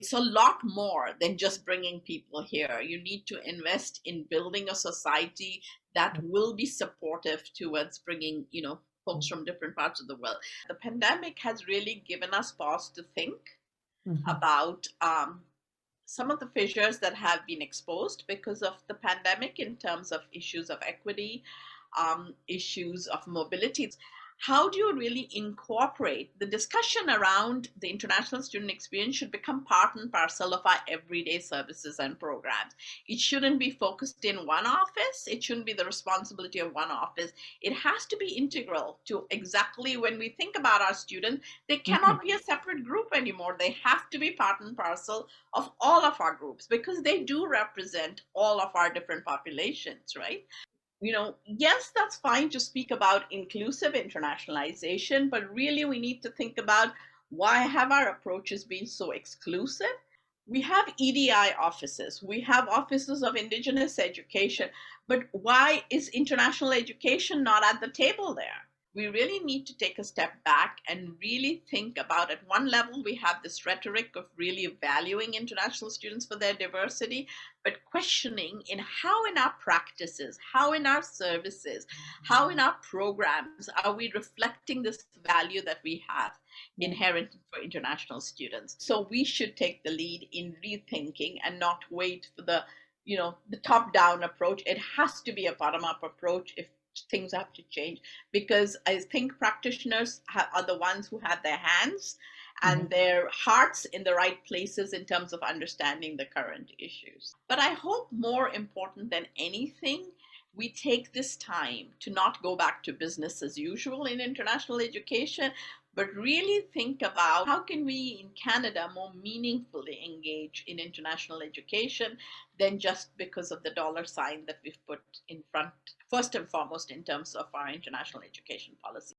It's a lot more than just bringing people here. You need to invest in building a society that will be supportive towards bringing, folks from different parts of the world. The pandemic has really given us pause to think Mhm. about some of the fissures that have been exposed because of the pandemic in terms of issues of equity, issues of mobility. How do you really incorporate the discussion around the international student experience should become part and parcel of our everyday services and programs. It shouldn't be focused in one office. It shouldn't be the responsibility of one office. It has to be integral to exactly when we think about our students, they Mhm. cannot be a separate group anymore. They have to be part and parcel of all of our groups because they do represent all of our different populations, right? Yes, that's fine to speak about inclusive internationalization, but really we need to think about why have our approaches been so exclusive? We have EDI offices, we have offices of indigenous education, but why is international education not at the table there? We really need to take a step back and really think about, at one level, we have this rhetoric of really valuing international students for their diversity, but questioning in how in our practices, how in our services, how in our programs are we reflecting this value that we have Yeah. inherent for international students. So we should take the lead in rethinking and not wait for the top down approach. It has to be a bottom up approach if things have to change, because I think practitioners are the ones who have their hands and Mhm. their hearts in the right places in terms of understanding the current issues. But I hope, more important than anything, we take this time to not go back to business as usual in international education, but really think about how can we in Canada more meaningfully engage in international education than just because of the dollar sign that we've put in front, first and foremost, in terms of our international education policy.